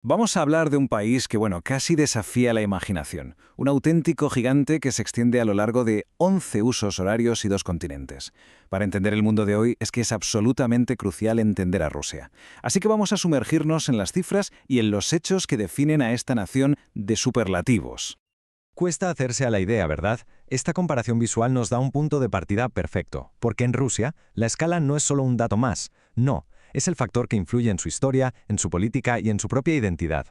Vamos a hablar de un país que, casi desafía la imaginación. Un auténtico gigante que se extiende a lo largo de 11 usos horarios y 2 continentes. Para entender el mundo de hoy es que es absolutamente crucial entender a Rusia. Así que vamos a sumergirnos en las cifras y en los hechos que definen a esta nación de superlativos. Cuesta hacerse a la idea, ¿verdad? Esta comparación visual nos da un punto de partida perfecto, porque en Rusia la escala no es solo un dato más, no, es el factor que influye en su historia, en su política y en su propia identidad.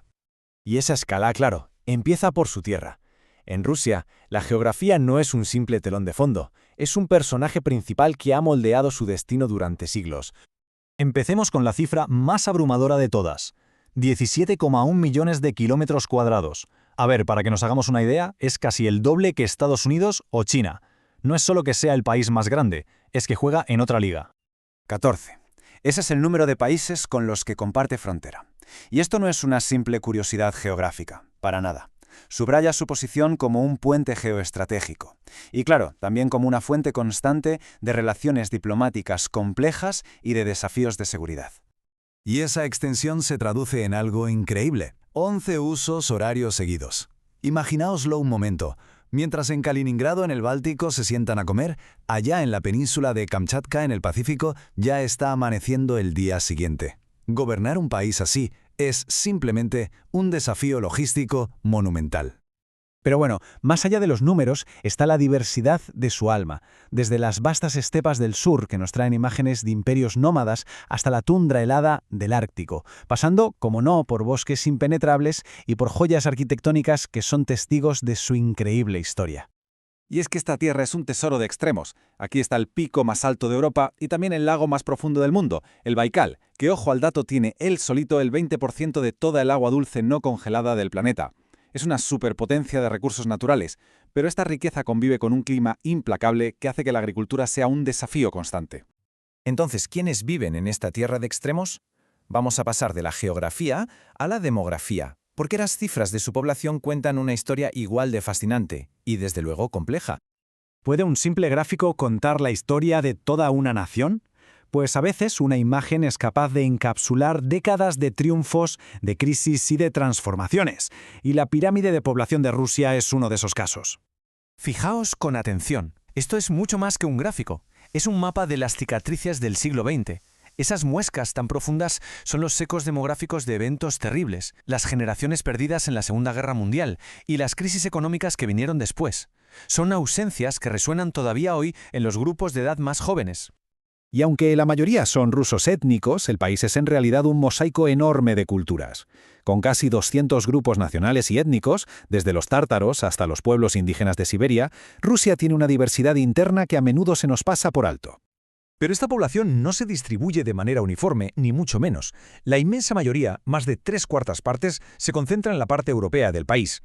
Y esa escala, claro, empieza por su tierra. En Rusia, la geografía no es un simple telón de fondo, es un personaje principal que ha moldeado su destino durante siglos. Empecemos con la cifra más abrumadora de todas: 17,1 millones de kilómetros cuadrados. A ver, para que nos hagamos una idea, es casi el doble que Estados Unidos o China. No es solo que sea el país más grande, es que juega en otra liga. 14. Ese es el número de países con los que comparte frontera. Y esto no es una simple curiosidad geográfica, para nada. Subraya su posición como un puente geoestratégico. Y claro, también como una fuente constante de relaciones diplomáticas complejas y de desafíos de seguridad. Y esa extensión se traduce en algo increíble: 11 usos horarios seguidos. Imaginaoslo un momento. Mientras en Kaliningrado, en el Báltico, se sientan a comer, allá en la península de Kamchatka, en el Pacífico, ya está amaneciendo el día siguiente. Gobernar un país así es simplemente un desafío logístico monumental. Pero bueno, más allá de los números está la diversidad de su alma, desde las vastas estepas del sur que nos traen imágenes de imperios nómadas hasta la tundra helada del Ártico, pasando, como no, por bosques impenetrables y por joyas arquitectónicas que son testigos de su increíble historia. Y es que esta tierra es un tesoro de extremos. Aquí está el pico más alto de Europa y también el lago más profundo del mundo, el Baikal, que, ojo al dato, tiene él solito el 20% de toda el agua dulce no congelada del planeta. Es una superpotencia de recursos naturales, pero esta riqueza convive con un clima implacable que hace que la agricultura sea un desafío constante. Entonces, ¿quiénes viven en esta tierra de extremos? Vamos a pasar de la geografía a la demografía, porque las cifras de su población cuentan una historia igual de fascinante y, desde luego, compleja. ¿Puede un simple gráfico contar la historia de toda una nación? Pues a veces una imagen es capaz de encapsular décadas de triunfos, de crisis y de transformaciones, y la pirámide de población de Rusia es uno de esos casos. Fijaos con atención, esto es mucho más que un gráfico, es un mapa de las cicatrices del siglo XX. Esas muescas tan profundas son los ecos demográficos de eventos terribles, las generaciones perdidas en la Segunda Guerra Mundial y las crisis económicas que vinieron después. Son ausencias que resuenan todavía hoy en los grupos de edad más jóvenes. Y aunque la mayoría son rusos étnicos, el país es en realidad un mosaico enorme de culturas. Con casi 200 grupos nacionales y étnicos, desde los tártaros hasta los pueblos indígenas de Siberia, Rusia tiene una diversidad interna que a menudo se nos pasa por alto. Pero esta población no se distribuye de manera uniforme, ni mucho menos. La inmensa mayoría, más de 3/4 partes, se concentra en la parte europea del país.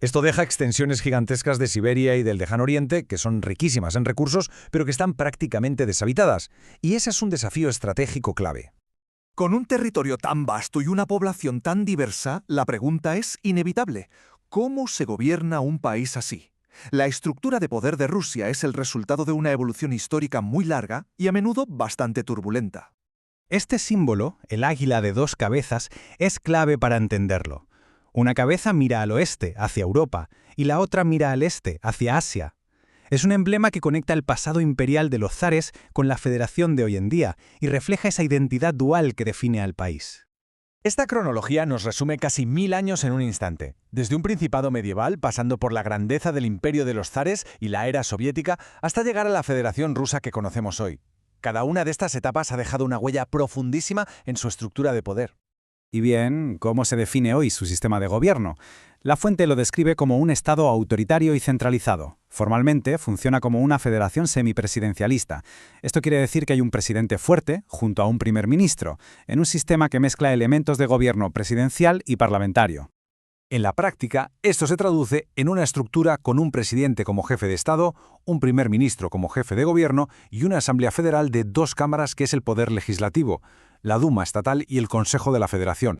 Esto deja extensiones gigantescas de Siberia y del Lejano Oriente, que son riquísimas en recursos, pero que están prácticamente deshabitadas. Y ese es un desafío estratégico clave. Con un territorio tan vasto y una población tan diversa, la pregunta es inevitable: ¿cómo se gobierna un país así? La estructura de poder de Rusia es el resultado de una evolución histórica muy larga y a menudo bastante turbulenta. Este símbolo, el águila de 2 cabezas, es clave para entenderlo. Una cabeza mira al oeste, hacia Europa, y la otra mira al este, hacia Asia. Es un emblema que conecta el pasado imperial de los zares con la federación de hoy en día y refleja esa identidad dual que define al país. Esta cronología nos resume casi 1000 años en un instante, desde un principado medieval pasando por la grandeza del imperio de los zares y la era soviética hasta llegar a la Federación Rusa que conocemos hoy. Cada una de estas etapas ha dejado una huella profundísima en su estructura de poder. Y bien, ¿cómo se define hoy su sistema de gobierno? La fuente lo describe como un Estado autoritario y centralizado. Formalmente, funciona como una federación semipresidencialista. Esto quiere decir que hay un presidente fuerte junto a un primer ministro, en un sistema que mezcla elementos de gobierno presidencial y parlamentario. En la práctica, esto se traduce en una estructura con un presidente como jefe de Estado, un primer ministro como jefe de gobierno y una asamblea federal de 2 cámaras que es el poder legislativo, la Duma estatal y el Consejo de la Federación.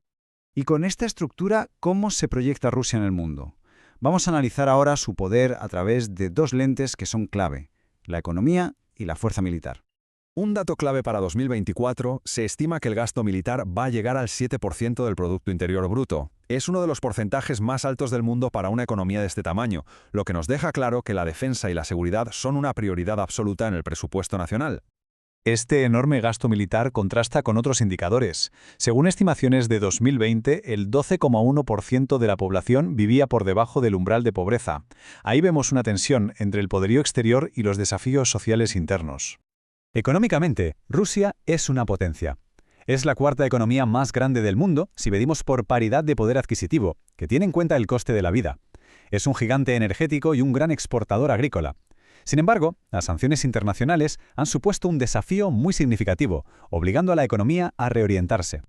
Y con esta estructura, ¿cómo se proyecta Rusia en el mundo? Vamos a analizar ahora su poder a través de 2 lentes que son clave: la economía y la fuerza militar. Un dato clave para 2024, se estima que el gasto militar va a llegar al 7% del Producto Interior Bruto. Es uno de los porcentajes más altos del mundo para una economía de este tamaño, lo que nos deja claro que la defensa y la seguridad son una prioridad absoluta en el presupuesto nacional. Este enorme gasto militar contrasta con otros indicadores. Según estimaciones de 2020, el 12,1% de la población vivía por debajo del umbral de pobreza. Ahí vemos una tensión entre el poderío exterior y los desafíos sociales internos. Económicamente, Rusia es una potencia. Es la cuarta economía más grande del mundo si medimos por paridad de poder adquisitivo, que tiene en cuenta el coste de la vida. Es un gigante energético y un gran exportador agrícola. Sin embargo, las sanciones internacionales han supuesto un desafío muy significativo, obligando a la economía a reorientarse.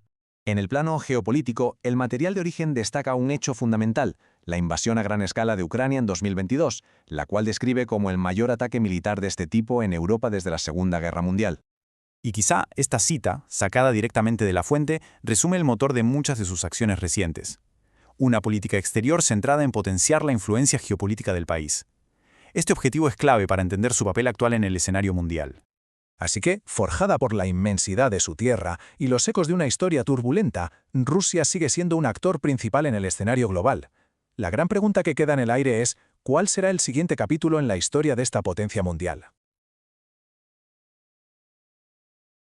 En el plano geopolítico, el material de origen destaca un hecho fundamental, la invasión a gran escala de Ucrania en 2022, la cual describe como el mayor ataque militar de este tipo en Europa desde la Segunda Guerra Mundial. Y quizá esta cita, sacada directamente de la fuente, resume el motor de muchas de sus acciones recientes. Una política exterior centrada en potenciar la influencia geopolítica del país. Este objetivo es clave para entender su papel actual en el escenario mundial. Así que, forjada por la inmensidad de su tierra y los ecos de una historia turbulenta, Rusia sigue siendo un actor principal en el escenario global. La gran pregunta que queda en el aire es, ¿cuál será el siguiente capítulo en la historia de esta potencia mundial?